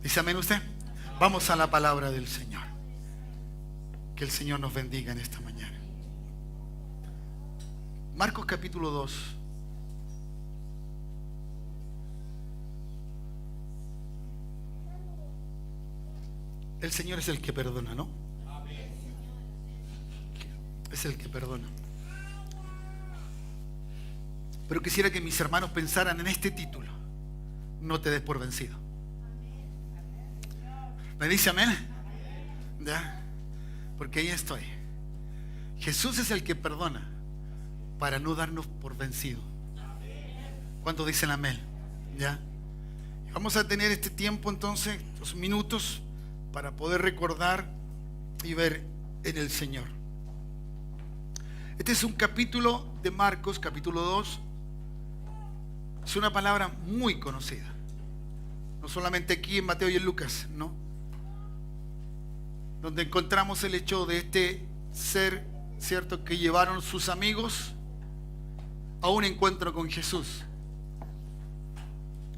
¿Dice amén usted? Vamos a la palabra del Señor. Que el Señor nos bendiga en esta mañana. Marcos capítulo 2. El Señor es el que perdona, ¿no? Es el que perdona. Pero quisiera que mis hermanos pensaran en este título: no te des por vencido. ¿Me dice amén? ¿Ya? Porque ahí estoy. Jesús es el que perdona para no darnos por vencido. ¿Cuántos dicen amén? ¿Ya? Vamos a tener este tiempo entonces, 2 minutos, para poder recordar y ver en el Señor. Este es un capítulo de Marcos, capítulo 2. Es una palabra muy conocida. No solamente aquí en Mateo y en Lucas, ¿no? Donde encontramos el hecho de este ser, ¿cierto?, que llevaron sus amigos a un encuentro con Jesús.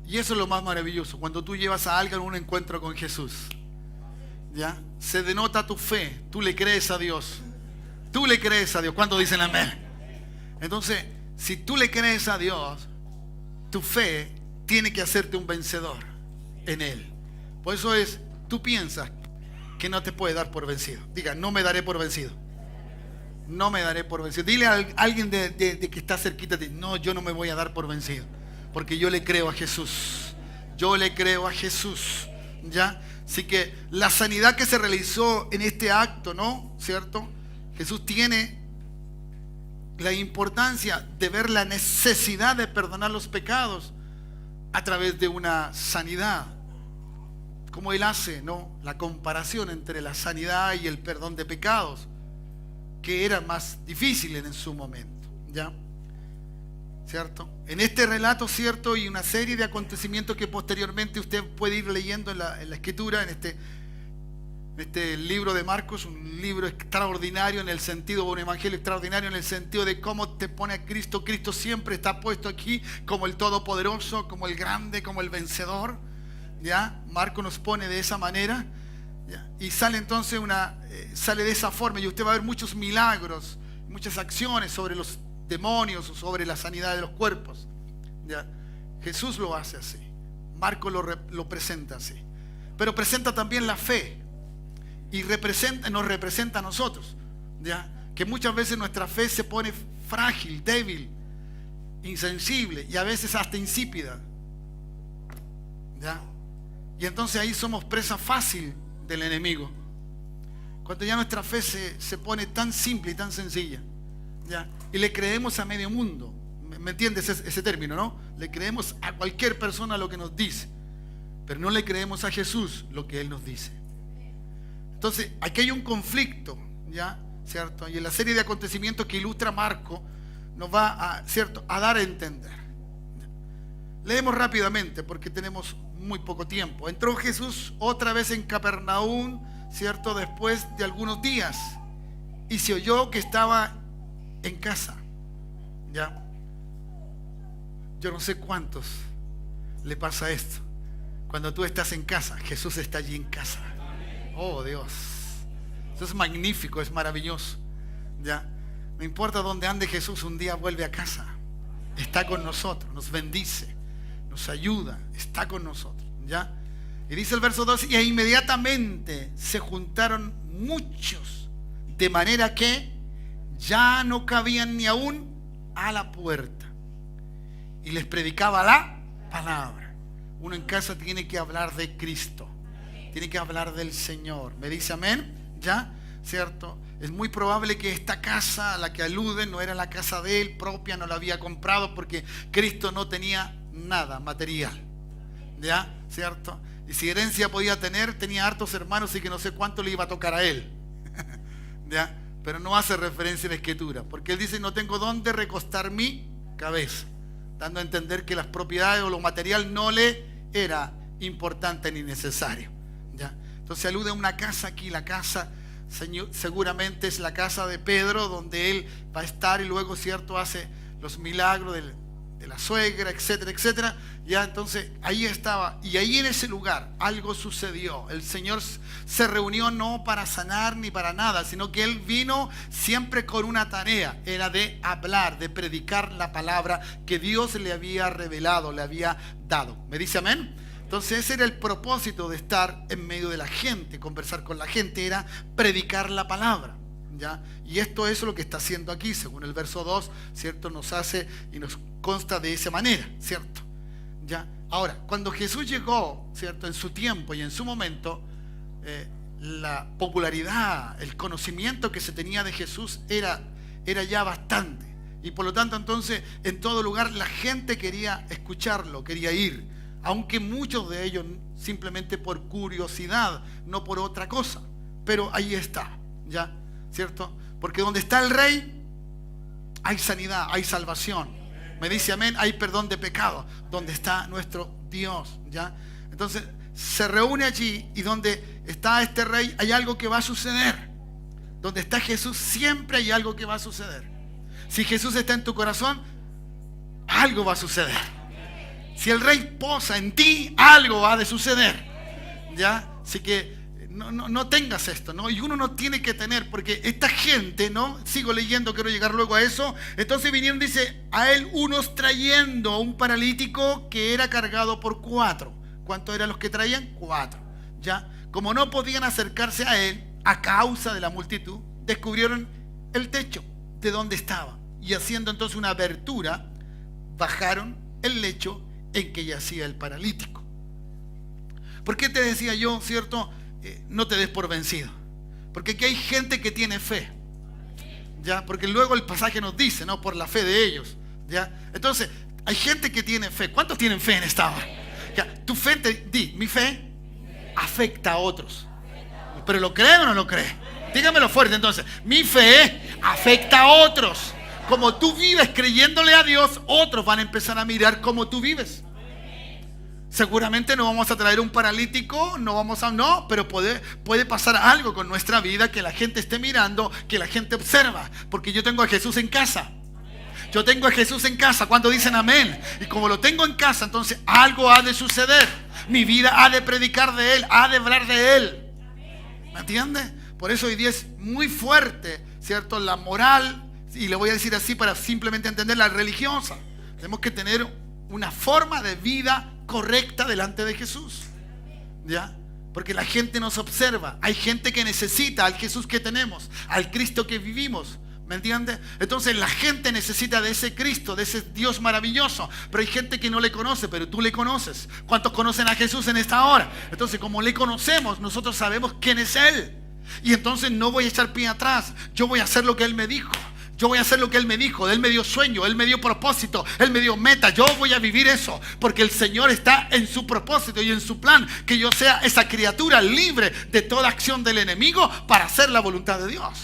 Y eso es lo más maravilloso, cuando tú llevas a alguien a un encuentro con Jesús. ¿Ya? Se denota tu fe, tú le crees a Dios. Tú le crees a Dios. ¿Cuántos dicen amén? Entonces, si tú le crees a Dios, tu fe tiene que hacerte un vencedor en Él. Por eso es, tú piensas que no te puede dar por vencido. Diga, no me daré por vencido. No me daré por vencido. Dile a alguien de que está cerquita de ti: no, yo no me voy a dar por vencido, porque yo le creo a Jesús. Yo le creo a Jesús. ¿Ya? Así que la sanidad que se realizó en este acto, ¿no? ¿Cierto? Jesús tiene la importancia de ver la necesidad de perdonar los pecados a través de una sanidad. Como Él hace, ¿no?, la comparación entre la sanidad y el perdón de pecados, que era más difícil en su momento. ¿Ya? ¿Cierto? En este relato, ¿cierto?, y una serie de acontecimientos que posteriormente usted puede ir leyendo en la Escritura, en este libro de Marcos, un libro extraordinario en el sentido, un evangelio extraordinario en el sentido de cómo te pone a Cristo. Cristo siempre está puesto aquí como el todopoderoso, como el grande, como el vencedor. ¿Ya? Marcos nos pone de esa manera. ¿Ya? Y sale entonces sale de esa forma, y usted va a ver muchos milagros, muchas acciones sobre los demonios o sobre la sanidad de los cuerpos. ¿Ya? Jesús lo hace así. Marcos lo presenta así. Pero presenta también la fe. Y nos representa a nosotros. ¿Ya? Que muchas veces nuestra fe se pone frágil, débil, insensible y a veces hasta insípida. ¿Ya? Y entonces ahí somos presa fácil del enemigo. Cuando ya nuestra fe se pone tan simple y tan sencilla. ¿Ya? Y le creemos a medio mundo. ¿Me entiendes ese término, no? Le creemos a cualquier persona lo que nos dice, pero no le creemos a Jesús lo que Él nos dice. Entonces, aquí hay un conflicto, ¿ya? ¿Cierto? Y en la serie de acontecimientos que ilustra Marco nos va ¿cierto?, a dar a entender. Leemos rápidamente porque tenemos muy poco tiempo. Entró Jesús otra vez en Capernaum, ¿cierto?, después de algunos días, y se oyó que estaba en casa. ¿Ya? Yo no sé cuántos le pasa esto. Cuando tú estás en casa, Jesús está allí en casa. Oh, Dios. Eso es magnífico, es maravilloso. ¿Ya? No importa dónde ande Jesús, un día vuelve a casa. Está con nosotros, nos bendice, nos ayuda, está con nosotros. ¿Ya? Y dice el verso 2: y inmediatamente se juntaron muchos, de manera que ya no cabían ni aún a la puerta. Y les predicaba la palabra. Uno en casa tiene que hablar de Cristo. Tiene que hablar del Señor. ¿Me dice amén? ¿Ya? ¿Cierto? Es muy probable que esta casa a la que aluden no era la casa de él propia, no la había comprado, porque Cristo no tenía nada material. ¿Ya? ¿Cierto? Y si herencia podía tener, tenía hartos hermanos y que no sé cuánto le iba a tocar a él. ¿Ya? Pero no hace referencia a la Escritura, porque él dice: no tengo dónde recostar mi cabeza, dando a entender que las propiedades o lo material no le era importante ni necesario. ¿Ya? Entonces alude a una casa aquí. La casa seguramente es la casa de Pedro, donde él va a estar, y luego, ¿cierto?, hace los milagros del de la suegra, etcétera, etcétera. Ya, entonces ahí estaba, y ahí en ese lugar algo sucedió. El Señor se reunió no para sanar ni para nada, sino que Él vino siempre con una tarea, era de hablar, de predicar la palabra que Dios le había revelado, le había dado. ¿Me dice amén? Entonces ese era el propósito de estar en medio de la gente, conversar con la gente, era predicar la palabra, ¿ya? Y esto es lo que está haciendo aquí, según el verso 2, ¿cierto? Nos hace y nos consta de esa manera, ¿cierto? ¿Ya? Ahora, cuando Jesús llegó, ¿cierto? En su tiempo y en su momento, la popularidad, el conocimiento que se tenía de Jesús era ya bastante. Y por lo tanto, entonces, en todo lugar la gente quería escucharlo, quería ir. Aunque muchos de ellos simplemente por curiosidad, no por otra cosa. Pero ahí está, ¿ya? ¿Cierto? Porque donde está el rey, hay sanidad, hay salvación. Me dice amén, hay perdón de pecado. Donde está nuestro Dios, ¿ya? Entonces, se reúne allí, y donde está este rey, hay algo que va a suceder. Donde está Jesús, siempre hay algo que va a suceder. Si Jesús está en tu corazón, algo va a suceder. Si el rey posa en ti, algo va a suceder, ¿ya? Así que no tengas esto, ¿no? Y uno no tiene que tener, porque esta gente, ¿no? Sigo leyendo, quiero llegar luego a eso. Entonces vinieron, dice, a él unos trayendo a un paralítico que era cargado por 4. ¿Cuántos eran los que traían? 4, ¿ya? Como no podían acercarse a él a causa de la multitud, descubrieron el techo de donde estaba, y haciendo entonces una abertura, bajaron el lecho en que yacía el paralítico. ¿Por qué te decía yo, cierto? No te des por vencido, porque aquí hay gente que tiene fe, ¿ya? Porque luego el pasaje nos dice, ¿no? Por la fe de ellos, ¿ya? Entonces, hay gente que tiene fe. ¿Cuántos tienen fe en esta hora? ¿Ya? Tu fe, mi fe afecta a otros. ¿Pero lo cree o no lo cree? Dígamelo fuerte entonces. Mi fe afecta a otros. Como tú vives creyéndole a Dios, otros van a empezar a mirar cómo tú vives. Seguramente no vamos a traer un paralítico, no, pero puede pasar algo con nuestra vida, que la gente esté mirando, que la gente observa, porque yo tengo a Jesús en casa. Yo tengo a Jesús en casa. ¿Cuántos dicen amén? Y como lo tengo en casa, entonces algo ha de suceder. Mi vida ha de predicar de Él, ha de hablar de Él. ¿Me entiendes? Por eso hoy día es muy fuerte, ¿cierto? La moral, y le voy a decir así para simplemente entender, la religiosa. Tenemos que tener una forma de vida correcta delante de Jesús, ¿ya? Porque la gente nos observa. Hay gente que necesita al Jesús que tenemos, al Cristo que vivimos. ¿Me entiendes? Entonces la gente necesita de ese Cristo, de ese Dios maravilloso. Pero hay gente que no le conoce, pero tú le conoces. ¿Cuántos conocen a Jesús en esta hora? Entonces, como le conocemos, nosotros sabemos quién es Él. Y entonces no voy a echar pie atrás. Yo voy a hacer lo que Él me dijo. Yo voy a hacer lo que Él me dijo. Él me dio sueño, Él me dio propósito, Él me dio meta. Yo voy a vivir eso, porque el Señor está en su propósito y en su plan, que yo sea esa criatura libre de toda acción del enemigo para hacer la voluntad de Dios.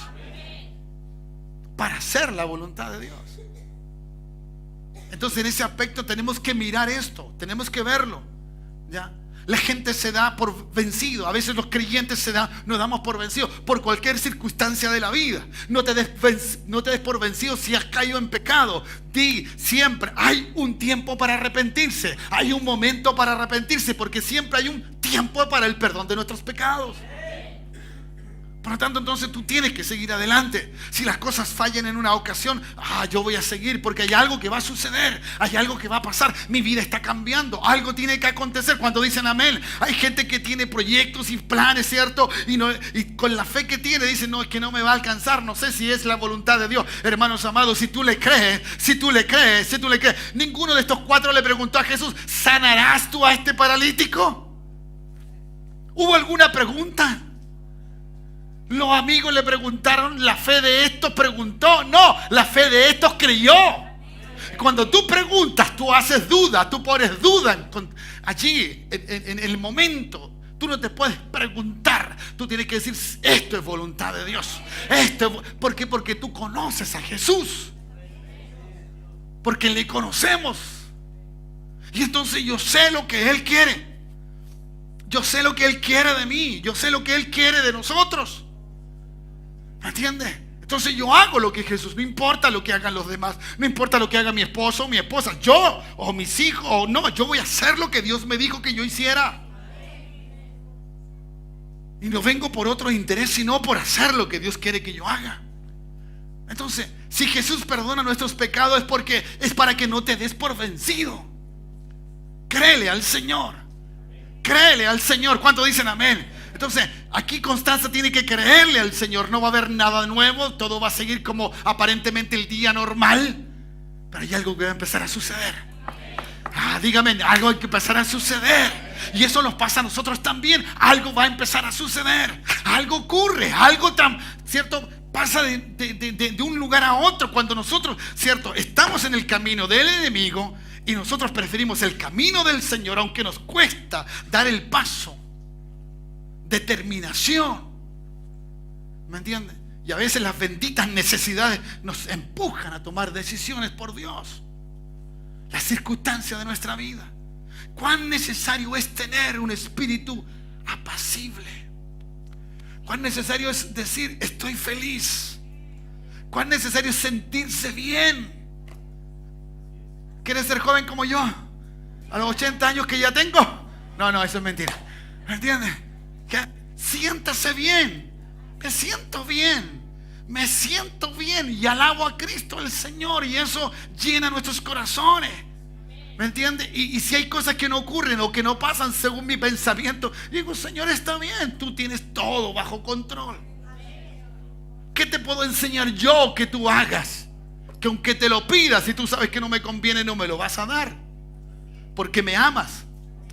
Para hacer la voluntad de Dios. Entonces en ese aspecto tenemos que mirar esto, tenemos que verlo, ¿ya? La gente se da por vencido. A veces los creyentes nos damos por vencidos por cualquier circunstancia de la vida. No te des por vencido si has caído en pecado. Di siempre, hay un tiempo para arrepentirse. Hay un momento para arrepentirse, porque siempre hay un tiempo para el perdón de nuestros pecados. Por lo tanto, entonces tú tienes que seguir adelante. Si las cosas fallan en una ocasión, yo voy a seguir, porque hay algo que va a suceder, hay algo que va a pasar. Mi vida está cambiando, algo tiene que acontecer. Cuando dicen amén, hay gente que tiene proyectos y planes, ¿cierto? Y con la fe que tiene, dicen, no, es que no me va a alcanzar, no sé si es la voluntad de Dios. Hermanos amados, si tú le crees, ninguno de estos 4 le preguntó a Jesús, ¿sanarás tú a este paralítico? ¿Hubo alguna pregunta? Los amigos le preguntaron, ¿la fe de estos preguntó? No, la fe de estos creyó. Cuando tú preguntas, tú haces duda, tú pones duda allí, en el momento. Tú no te puedes preguntar, tú tienes que decir, esto es voluntad de Dios. ¿Por qué? Porque tú conoces a Jesús. Porque le conocemos. Y entonces yo sé lo que Él quiere. Yo sé lo que Él quiere de mí. Yo sé lo que Él quiere de nosotros. ¿Me entiendes? Entonces yo hago lo que Jesús, no importa lo que hagan los demás, no importa lo que haga mi esposo o mi esposa, yo o mis hijos, o no, yo voy a hacer lo que Dios me dijo que yo hiciera. Y no vengo por otro interés, sino por hacer lo que Dios quiere que yo haga. Entonces, si Jesús perdona nuestros pecados es para que no te des por vencido. Créele al Señor. Créele al Señor. ¿Cuántos dicen amén? Entonces, aquí Constanza tiene que creerle al Señor. No va a haber nada nuevo. Todo va a seguir como aparentemente el día normal. Pero hay algo que va a empezar a suceder. Dígame, algo hay que empezar a suceder. Y eso nos pasa a nosotros también. Algo va a empezar a suceder. Algo ocurre. Algo tan, ¿cierto? Pasa de un lugar a otro. Cuando nosotros, ¿cierto? Estamos en el camino del enemigo y nosotros preferimos el camino del Señor, aunque nos cuesta dar el paso. Determinación. ¿Me entiendes? Y a veces las benditas necesidades nos empujan a tomar decisiones por Dios. Las circunstancias de nuestra vida. Cuán necesario es tener un espíritu apacible. Cuán necesario es decir, estoy feliz. Cuán necesario es sentirse bien. ¿Quieres ser joven como yo? A los 80 años que ya tengo. No, eso es mentira. ¿Me entiendes? Siéntase bien. Me siento bien. Me siento bien y alabo a Cristo el Señor, y eso llena nuestros corazones. ¿Me entiendes? Y si hay cosas que no ocurren o que no pasan según mi pensamiento, digo, Señor, está bien, tú tienes todo bajo control. ¿Qué te puedo enseñar yo que tú hagas? Que aunque te lo pidas y tú sabes que no me conviene, no me lo vas a dar, porque me amas.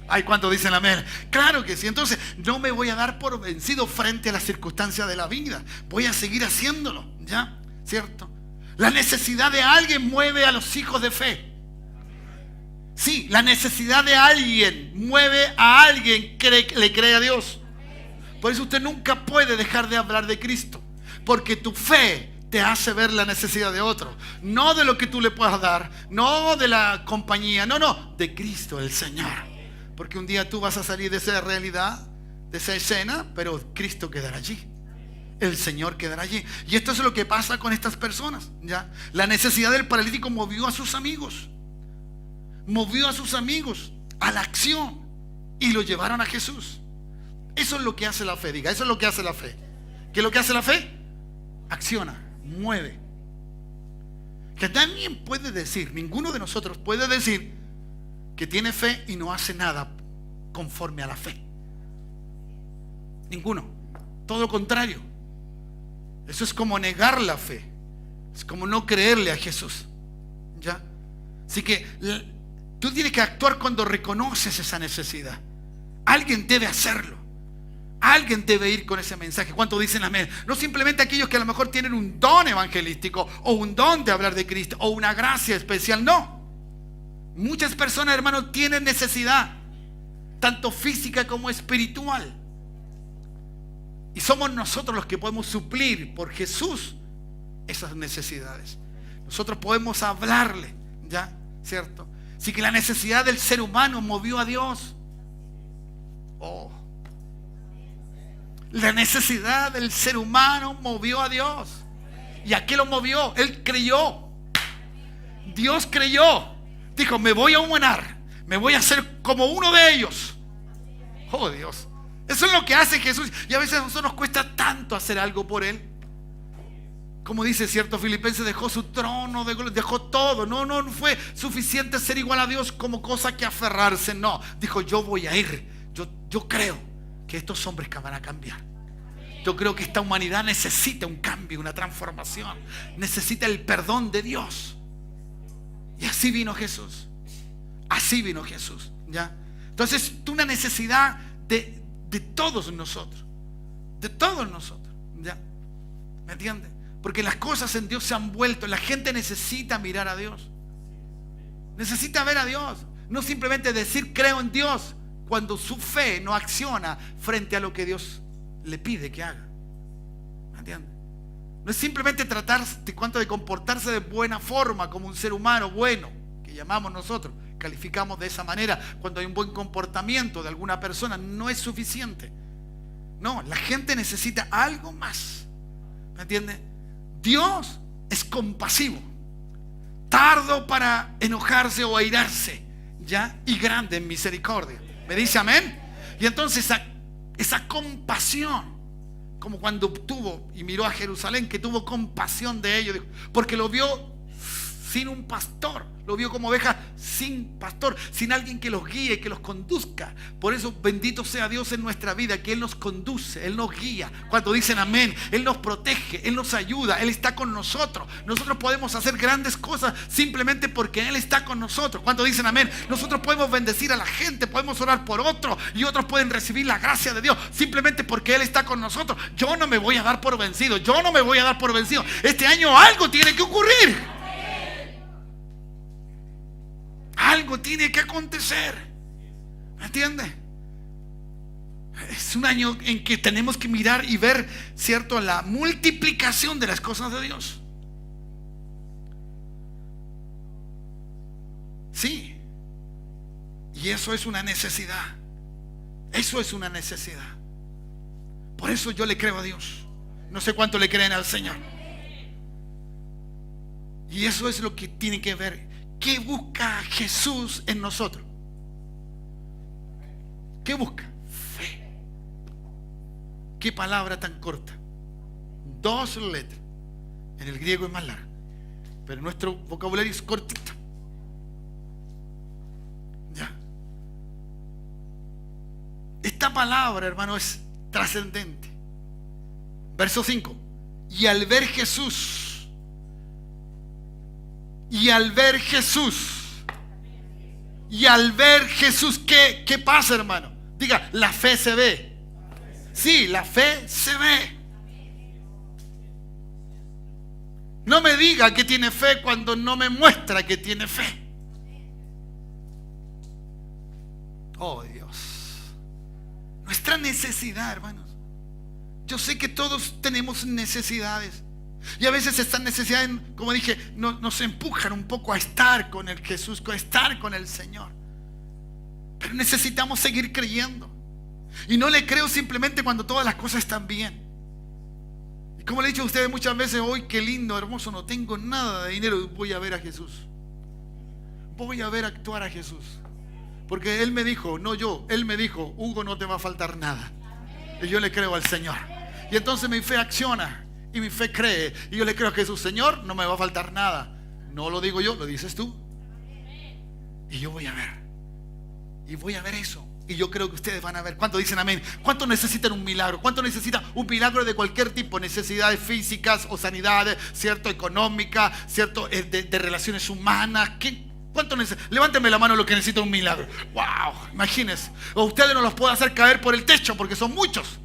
Ay, ¿cuántos dicen amén? Claro que sí. Entonces no me voy a dar por vencido frente a las circunstancias de la vida. Voy a seguir haciéndolo, ¿ya? ¿Cierto? La necesidad de alguien mueve a los hijos de fe. Sí, la necesidad de alguien mueve a alguien que le cree a Dios. Por eso usted nunca puede dejar de hablar de Cristo, porque tu fe te hace ver la necesidad de otro. No de lo que tú le puedas dar, no de la compañía, no, de Cristo el Señor. Porque un día tú vas a salir de esa realidad, de esa escena, pero Cristo quedará allí. El Señor quedará allí. Y esto es lo que pasa con estas personas, ¿ya? La necesidad del paralítico movió a sus amigos. Movió a sus amigos a la acción y lo llevaron a Jesús. Eso es lo que hace la fe, diga, eso es lo que hace la fe. ¿Qué es lo que hace la fe? Acciona, mueve. Que nadie puede decir, ninguno de nosotros puede decir que tiene fe y no hace nada conforme a la fe. Ninguno. Todo lo contrario. Eso es como negar la fe. Es como no creerle a Jesús. ¿Ya? Así que tú tienes que actuar cuando reconoces esa necesidad. Alguien debe hacerlo. Alguien debe ir con ese mensaje. ¿Cuántos dicen amén? No simplemente aquellos que a lo mejor tienen un don evangelístico o un don de hablar de Cristo o una gracia especial. No. Muchas personas, hermanos, tienen necesidad, tanto física como espiritual. Y somos nosotros los que podemos suplir por Jesús esas necesidades. Nosotros podemos hablarle, ¿ya? ¿Cierto? Así que la necesidad del ser humano movió a Dios. Oh. La necesidad del ser humano movió a Dios. ¿Y a qué lo movió? Él creyó. Dios creyó. Dijo, me voy a humanar, me voy a hacer como uno de ellos. Oh Dios, eso es lo que hace Jesús. Y a veces a nosotros nos cuesta tanto hacer algo por Él. Como dice cierto Filipenses, dejó su trono, dejó todo. No fue suficiente ser igual a Dios como cosa que aferrarse. No, dijo, yo voy a ir. Yo creo que estos hombres van a cambiar. Yo creo que esta humanidad necesita un cambio, una transformación. Necesita el perdón de Dios. Y así vino Jesús. Así vino Jesús, ¿ya? Entonces, una necesidad de todos nosotros. De todos nosotros, ¿ya? ¿Me entiendes? Porque las cosas en Dios se han vuelto. La gente necesita mirar a Dios. Necesita ver a Dios. No simplemente decir creo en Dios cuando su fe no acciona frente a lo que Dios le pide que haga. ¿Me entiendes? No es simplemente tratar de comportarse de buena forma como un ser humano bueno, que llamamos nosotros, calificamos de esa manera. Cuando hay un buen comportamiento de alguna persona, no es suficiente. No, la gente necesita algo más. ¿Me entiendes? Dios es compasivo, tardo para enojarse o airarse, ¿ya? Y grande en misericordia. ¿Me dice amén? Y entonces esa compasión, como cuando tuvo y miró a Jerusalén, que tuvo compasión de ellos, porque lo vio sin un pastor, lo vio como oveja sin pastor, sin alguien que los guíe, que los conduzca. Por eso bendito sea Dios en nuestra vida, que Él nos conduce, Él nos guía. Cuando dicen amén, Él nos protege, Él nos ayuda, Él está con nosotros. Nosotros podemos hacer grandes cosas simplemente porque Él está con nosotros. Cuando dicen amén, nosotros podemos bendecir a la gente, podemos orar por otros y otros pueden recibir la gracia de Dios simplemente porque Él está con nosotros. Yo no me voy a dar por vencido, yo no me voy a dar por vencido. Este año algo tiene que ocurrir. Algo tiene que acontecer. ¿Me entiende? Es un año en que tenemos que mirar y ver, ¿cierto?, la multiplicación de las cosas de Dios. Sí. Y eso es una necesidad. Eso es una necesidad. Por eso yo le creo a Dios. No sé cuánto le creen al Señor. Y eso es lo que tiene que ver. ¿Qué busca Jesús en nosotros? ¿Qué busca? Fe. Qué palabra tan corta. 2 letras. En el griego es más larga, pero nuestro vocabulario es cortito. Ya. Esta palabra, hermano, es trascendente. Verso 5. Y al ver Jesús, ¿qué pasa, hermano? Diga, la fe se ve. Sí, la fe se ve. No me diga que tiene fe cuando no me muestra que tiene fe. Oh, Dios. Nuestra necesidad, hermanos. Yo sé que todos tenemos necesidades. Y a veces estas necesidades, como dije, nos empujan un poco a estar con el Jesús, a estar con el Señor. Pero necesitamos seguir creyendo. Y no le creo simplemente cuando todas las cosas están bien. Y como le he dicho a ustedes muchas veces, hoy qué lindo, hermoso, no tengo nada de dinero, voy a ver a Jesús. Voy a ver actuar a Jesús. Porque Él me dijo, no yo, Él me dijo, Hugo, no te va a faltar nada. Y yo le creo al Señor. Y entonces mi fe acciona. Y mi fe cree. Y yo le creo a Jesús, Señor, no me va a faltar nada. No lo digo yo, lo dices tú. Y yo voy a ver. Y voy a ver eso. Y yo creo que ustedes van a ver. ¿Cuánto dicen amén? ¿Cuánto necesitan un milagro? ¿Cuánto necesitan un milagro de cualquier tipo? Necesidades físicas o sanidades, ¿cierto? Económicas, ¿cierto? De relaciones humanas. ¿Cuánto necesitan? Levánteme la mano lo que necesita un milagro. ¡Wow! Imagínense. O ustedes no los pueden hacer caer por el techo porque son muchos.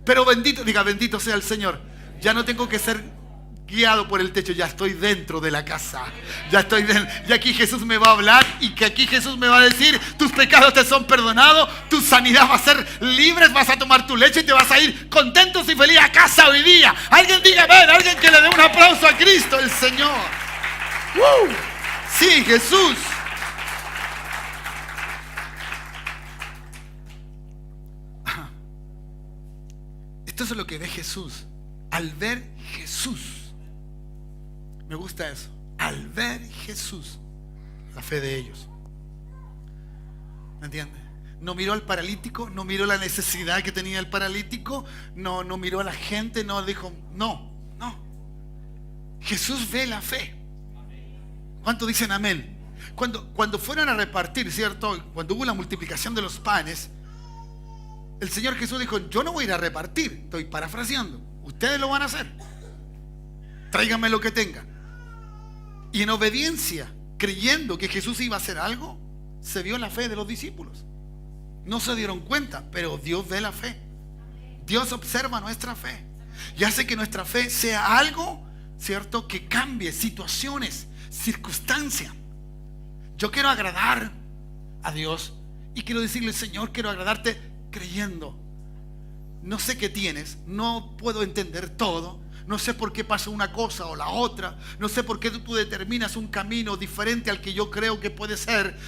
Pero bendito, diga, bendito sea el Señor. Ya no tengo que ser guiado por el techo, ya estoy dentro de la casa. Ya estoy dentro. Y aquí Jesús me va a hablar y que aquí Jesús me va a decir, tus pecados te son perdonados, tu sanidad va a ser libre, vas a tomar tu leche y te vas a ir contentos y feliz a casa hoy día. Alguien diga amén, alguien que le dé un aplauso a Cristo, el Señor. Sí, Jesús. Esto es lo que ve Jesús. Al ver Jesús, me gusta eso. Al ver Jesús, la fe de ellos. ¿Me entiendes? No miró al paralítico, no miró la necesidad que tenía el paralítico, no miró a la gente, no dijo, no. Jesús ve la fe. ¿Cuánto dicen amén? Cuando fueron a repartir, ¿cierto? Cuando hubo la multiplicación de los panes, el Señor Jesús dijo, yo no voy a ir a repartir, estoy parafraseando, ustedes lo van a hacer, tráiganme lo que tengan. Y en obediencia, creyendo que Jesús iba a hacer algo, se vio la fe de los discípulos. No se dieron cuenta, pero Dios ve la fe. Dios observa nuestra fe y hace que nuestra fe sea algo, ¿cierto?, que cambie situaciones, circunstancias. Yo quiero agradar a Dios y quiero decirle, Señor, quiero agradarte creyendo. No sé qué tienes, no puedo entender todo, no sé por qué pasa una cosa o la otra, no sé por qué tú determinas un camino diferente al que yo creo que puede ser,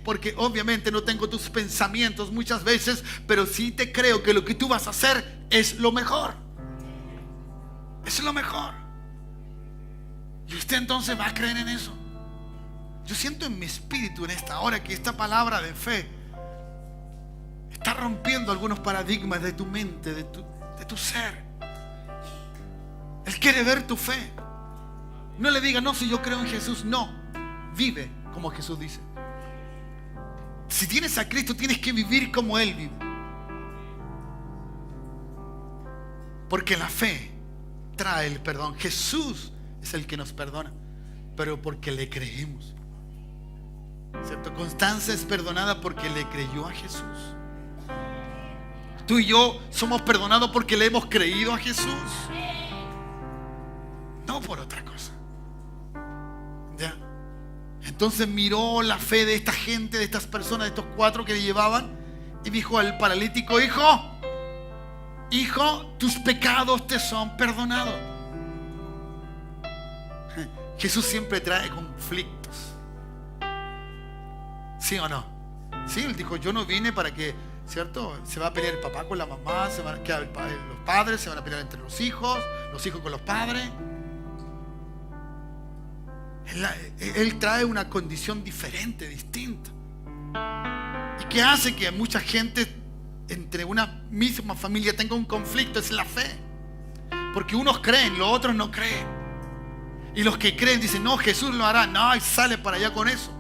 porque obviamente no tengo tus pensamientos muchas veces, pero sí te creo que lo que tú vas a hacer es lo mejor. Eso es lo mejor. Y usted entonces va a creer en eso. Yo siento en mi espíritu en esta hora que esta palabra de fe está rompiendo algunos paradigmas de tu mente, de tu ser. Él quiere ver tu fe. No le diga, no, si yo creo en Jesús. No, vive como Jesús dice. Si tienes a Cristo, tienes que vivir como Él vive. Porque la fe trae el perdón. Jesús es el que nos perdona, pero porque le creemos. ¿Cierto? Constanza es perdonada porque le creyó a Jesús. Tú y yo somos perdonados porque le hemos creído a Jesús, no por otra cosa. ¿Ya? Entonces miró la fe de esta gente, de estas personas, de estos 4 que le llevaban, y dijo al paralítico: hijo, tus pecados te son perdonados. Jesús siempre trae conflictos. ¿Sí o no? Sí, Él dijo: yo no vine para que, ¿cierto? Se va a pelear el papá con la mamá, los padres se van a pelear entre los hijos con los padres. Él trae una condición diferente, distinta. ¿Y qué hace que mucha gente entre una misma familia tenga un conflicto? Es la fe. Porque unos creen, los otros no creen. Y los que creen dicen: no, Jesús lo hará. No, y sale para allá con eso.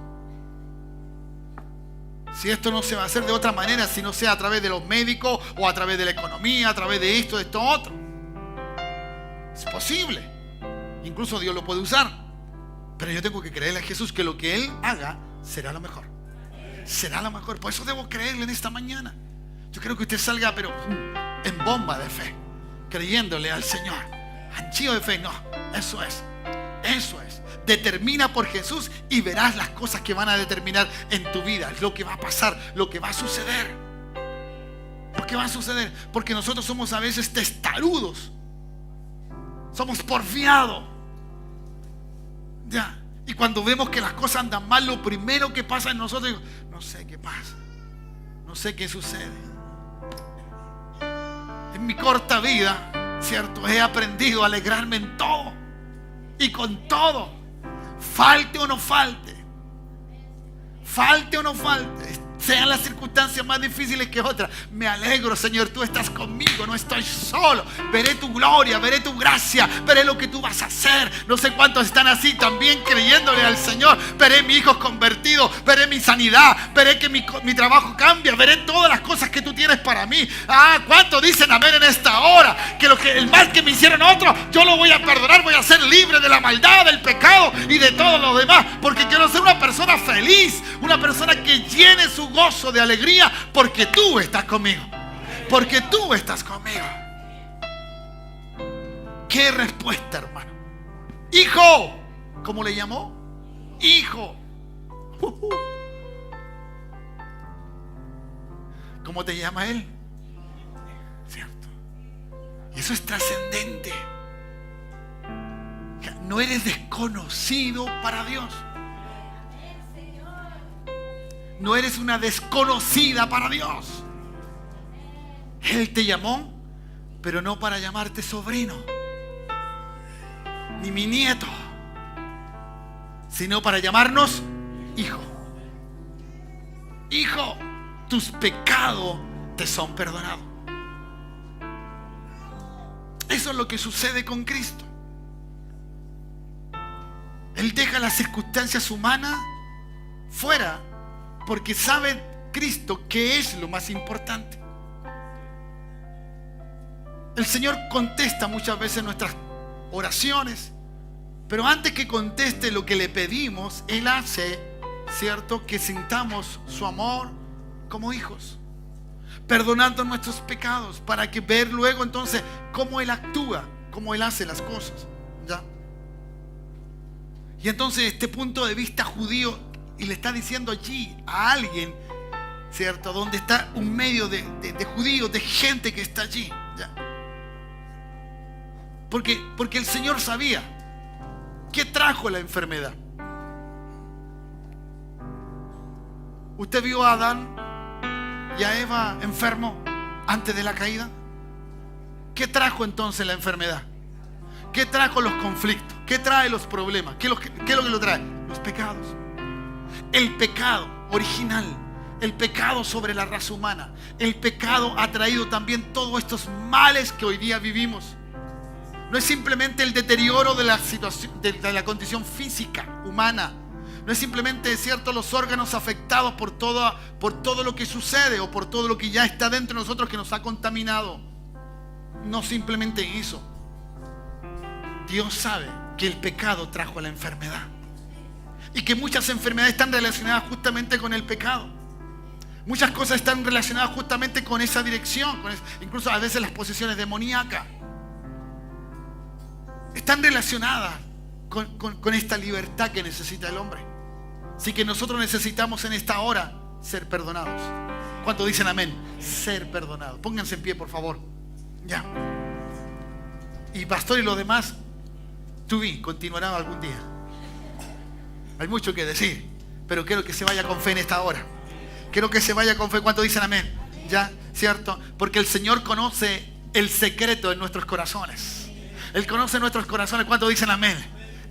Si esto no se va a hacer de otra manera, si no sea a través de los médicos, o a través de la economía, a través de esto, otro. Es posible. Incluso Dios lo puede usar. Pero yo tengo que creerle a Jesús que lo que Él haga será lo mejor. Será lo mejor. Por eso debo creerle en esta mañana. Yo creo que usted salga, pero en bomba de fe, creyéndole al Señor. Anchillo de fe, no. Eso es. Determina por Jesús y verás las cosas que van a determinar en tu vida. Lo que va a pasar, lo que va a suceder. Lo que va a suceder. Porque nosotros somos a veces testarudos. Somos porfiados. Ya. Y cuando vemos que las cosas andan mal, lo primero que pasa en nosotros es: no sé qué pasa. No sé qué sucede. En mi corta vida, ¿cierto? He aprendido a alegrarme en todo. Y con todo. Falte o no falte. Falte o no falte. Sean las circunstancias más difíciles que otras. Me alegro, Señor, tú estás conmigo, no estoy solo. Veré tu gloria, veré tu gracia, veré lo que tú vas a hacer. No sé cuántos están así también creyéndole al Señor. Veré mis hijos convertidos, veré mi sanidad, veré que mi trabajo cambia, veré todas las cosas que tú tienes para mí. ¿Cuántos dicen amén en esta hora? Que el mal que me hicieron otros, yo lo voy a perdonar, voy a ser libre de la maldad, del pecado y de todo lo demás. Porque quiero ser una persona feliz, una persona que llene su gozo de alegría, porque tú estás conmigo. Porque tú estás conmigo. Qué respuesta, hermano. Hijo, ¿cómo le llamó? Hijo. ¿Cómo te llama Él? ¿Cierto? Y eso es trascendente. No eres desconocido para Dios. No eres una desconocida para Dios. Él te llamó, pero no para llamarte sobrino, ni mi nieto, sino para llamarnos hijo. Hijo, tus pecados te son perdonados. Eso es lo que sucede con Cristo. Él deja las circunstancias humanas fuera, porque sabe Cristo que es lo más importante. El Señor contesta muchas veces nuestras oraciones, pero antes que conteste lo que le pedimos, Él hace, ¿cierto?, que sintamos su amor como hijos, perdonando nuestros pecados, para que ver luego entonces cómo Él actúa, cómo Él hace las cosas, ¿ya? Y entonces este punto de vista judío, y le está diciendo allí a alguien, ¿cierto?, donde está un medio de judíos, de gente que está allí, ¿ya? Porque el Señor sabía qué trajo la enfermedad. ¿Usted vio a Adán y a Eva enfermos antes de la caída? ¿Qué trajo entonces la enfermedad? ¿Qué trajo los conflictos? ¿Qué trae los problemas? ¿Qué es lo que lo trae? Los pecados. El pecado original. El pecado sobre la raza humana. El pecado ha traído también todos estos males que hoy día vivimos. No es simplemente el deterioro de la situación, de la condición física humana. No es simplemente, es cierto, los órganos afectados por todo lo que sucede o por todo lo que ya está dentro de nosotros que nos ha contaminado. No simplemente eso. Dios sabe que el pecado trajo la enfermedad. Y que muchas enfermedades están relacionadas justamente con el pecado. Muchas cosas están relacionadas justamente con esa dirección. Incluso a veces las posesiones demoníacas. Están relacionadas con esta libertad que necesita el hombre. Así que nosotros necesitamos en esta hora ser perdonados. ¿Cuántos dicen amén? Ser perdonados. Pónganse en pie, por favor. Ya. Y pastor y los demás, continuarán algún día. Hay mucho que decir, pero quiero que se vaya con fe en esta hora. Quiero que se vaya con fe. ¿Cuántos dicen amén? Ya, ¿cierto? Porque el Señor conoce el secreto de nuestros corazones. Él conoce nuestros corazones. ¿Cuántos dicen amén?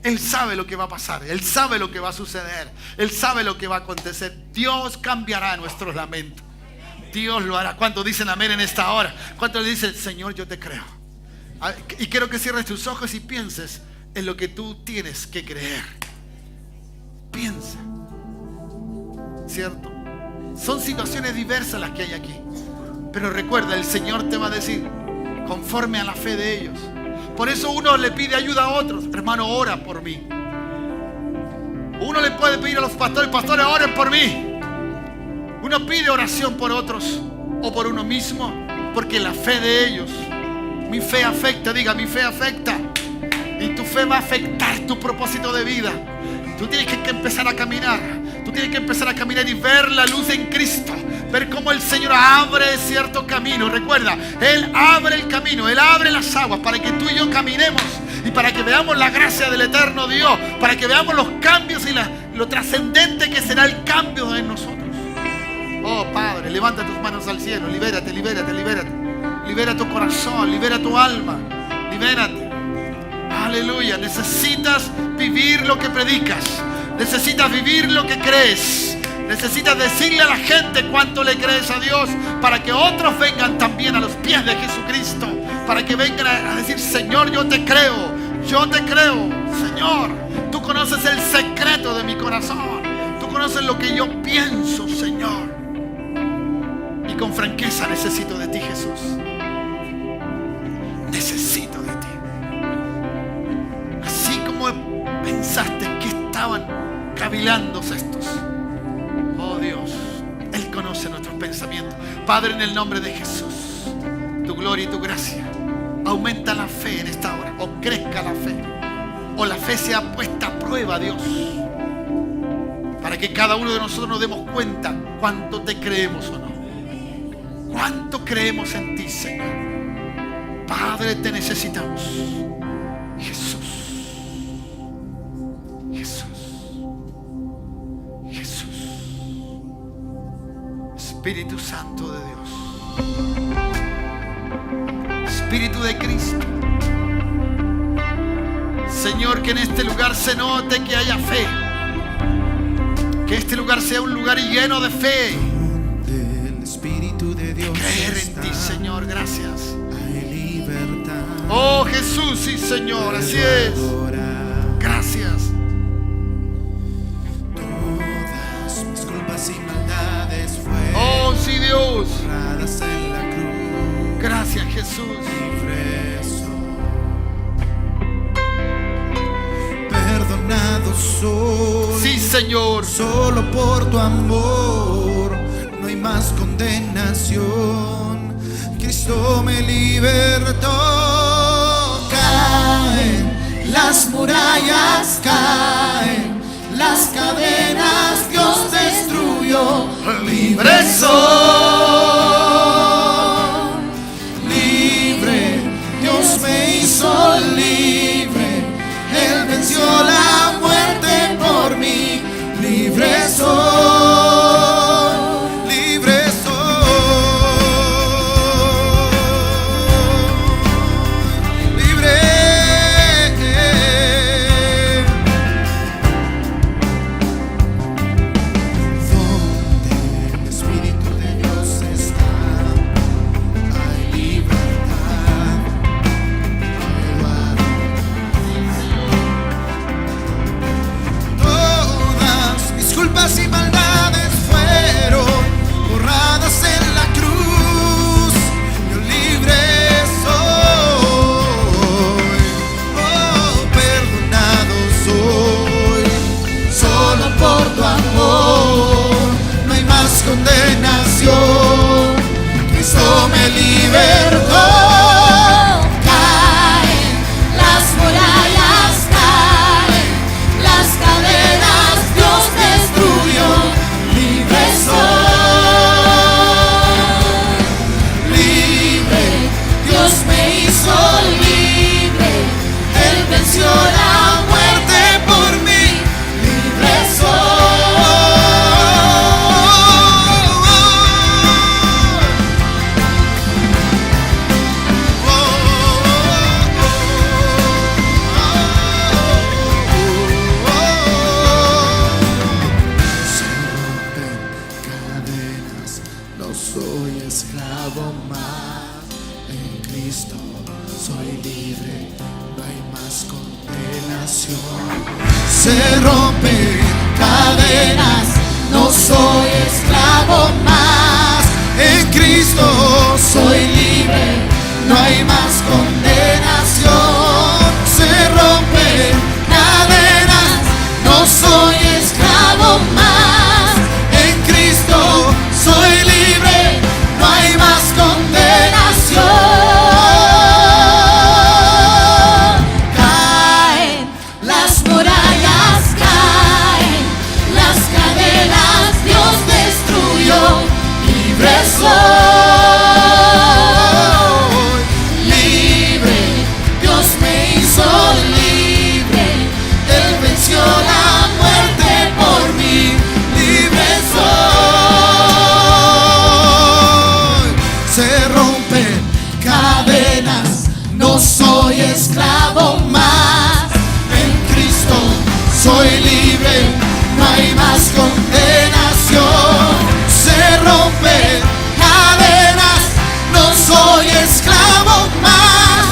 Él sabe lo que va a pasar. Él sabe lo que va a suceder. Él sabe lo que va a acontecer. Dios cambiará nuestros lamentos. Dios lo hará. ¿Cuántos dicen amén en esta hora? ¿Cuántos le dicen, Señor, yo te creo? Y quiero que cierres tus ojos y pienses en lo que tú tienes que creer. Piensa. ¿Cierto? Son situaciones diversas las que hay aquí. Pero recuerda, el Señor te va a decir conforme a la fe de ellos. Por eso uno le pide ayuda a otros. Hermano, ora por mí. Uno le puede pedir a los pastores, pastores, oren por mí. Uno pide oración por otros o por uno mismo, porque la fe de ellos, mi fe afecta, diga, mi fe afecta. Y tu fe va a afectar tu propósito de vida. Tú tienes que empezar a caminar. Tú tienes que empezar a caminar y ver la luz en Cristo. Ver cómo el Señor abre cierto camino. Recuerda, Él abre el camino. Él abre las aguas para que tú y yo caminemos. Y para que veamos la gracia del eterno Dios. Para que veamos los cambios y lo trascendente que será el cambio en nosotros. Oh Padre, levanta tus manos al cielo. Libérate, libérate, libérate. Libera tu corazón, libera tu alma. Libérate. Aleluya. Necesitas vivir lo que predicas. Necesitas vivir lo que crees. Necesitas decirle a la gente cuánto le crees a Dios, para que otros vengan también a los pies de Jesucristo, para que vengan a decir, Señor, yo te creo, Señor, tú conoces el secreto de mi corazón, tú conoces lo que yo pienso, Señor, y con franqueza necesito de ti, Jesús. Necesito de ti. Así como pensaste que estaban cavilándose estos, oh Dios, Él conoce nuestros pensamientos. Padre, en el nombre de Jesús, tu gloria y tu gracia, aumenta la fe en esta hora, o crezca la fe, o la fe sea puesta a prueba, Dios, para que cada uno de nosotros nos demos cuenta cuánto te creemos o no, cuánto creemos en ti, Señor. Padre, te necesitamos, Jesús. Espíritu Santo de Dios, Espíritu de Cristo, Señor, que en este lugar se note que haya fe, que este lugar sea un lugar lleno de fe, del Espíritu de Dios, creer en ti, Señor. Gracias. Hay libertad. Oh Jesús, sí, Señor, así es. Gracias. Todas mis culpas y maldades fueron Oh sí, Dios. borradas en la cruz. Gracias, Jesús. Libre soy. Perdonado soy. Sí, Señor. Solo por tu amor no hay más condenación. Cristo me libertó. Caen las murallas, caen las cadenas, Dios destruyó. Libre soy, libre, Dios me hizo libre. Él venció la muerte por mí. Libre soy, libre soy, libre soy esclavo más. En Cristo soy libre, no hay más condenación. Se rompen cadenas, no soy esclavo más. En Cristo soy libre, no hay más condenación. Se rompen cadenas, no soy esclavo más. En Cristo soy libre, no hay más condenación. Caen las murallas, caen las cadenas, Dios destruyó, libre soy, libre, Dios me hizo libre, Él venció la muerte por mí, libre soy. Se rompen cadenas, no soy esclavo más. En Cristo soy libre, no hay más condenación. Se rompen cadenas, no soy esclavo más.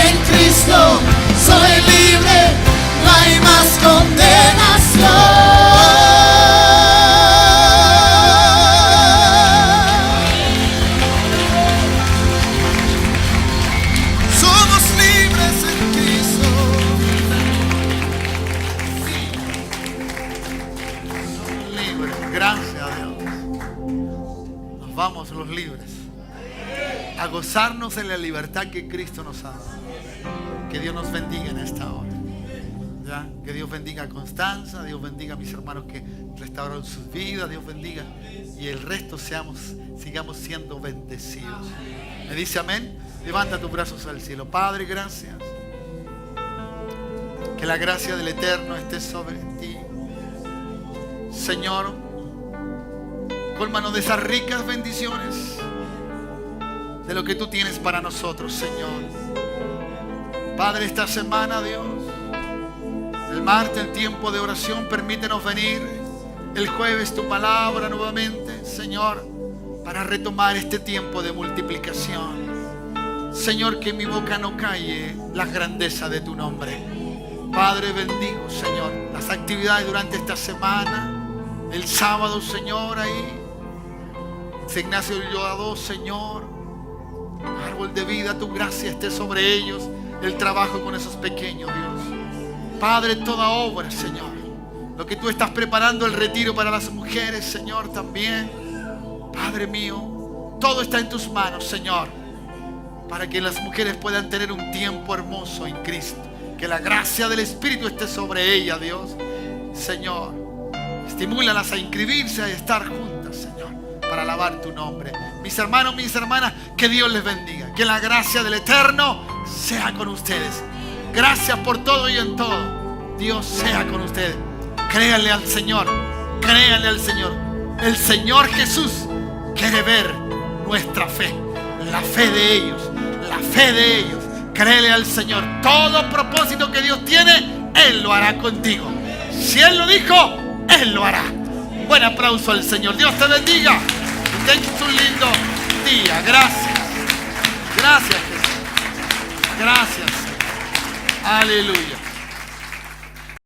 En Cristo soy libre, no hay más condenación. Somos libres en Cristo. Libres, gracias a Dios. Nos vamos los libres a gozarnos en la libertad que Cristo nos ha dado. Que Dios nos bendiga en esta hora. ¿Ya? Que Dios bendiga a Constanza, Dios bendiga a mis hermanos que restauraron sus vidas, Dios bendiga y el resto sigamos siendo bendecidos. ¿Me dice amén? Levanta tus brazos al cielo. Padre, gracias. Que la gracia del Eterno esté sobre ti. Señor, cólmanos de esas ricas bendiciones, de lo que tú tienes para nosotros, Señor. Padre, esta semana, Dios, el martes, el tiempo de oración, permítenos venir el jueves tu palabra nuevamente, Señor, para retomar este tiempo de multiplicación. Señor, que mi boca no calle la grandeza de tu nombre. Padre, bendigo, Señor, las actividades durante esta semana. El sábado, Señor, ahí San Ignacio de Loyola, Señor, árbol de vida, tu gracia esté sobre ellos. El trabajo con esos pequeños, Dios. Padre, toda obra, Señor. Lo que tú estás preparando, el retiro para las mujeres, Señor, también. Padre mío, todo está en tus manos, Señor, para que las mujeres puedan tener un tiempo hermoso en Cristo. Que la gracia del Espíritu esté sobre ellas, Dios. Señor, estimúlalas a inscribirse, a estar juntas, Señor, para alabar tu nombre. Mis hermanos, mis hermanas, que Dios les bendiga. Que la gracia del Eterno sea con ustedes. Gracias por todo y en todo. Dios sea con ustedes. Créanle al Señor. Créanle al Señor. El Señor Jesús quiere ver nuestra fe. La fe de ellos. La fe de ellos. Créele al Señor. Todo propósito que Dios tiene, Él lo hará contigo. Si Él lo dijo, Él lo hará. Buen aplauso al Señor. Dios te bendiga. Tengas un lindo día. Gracias. Gracias, Jesús. Gracias, Señor. Aleluya.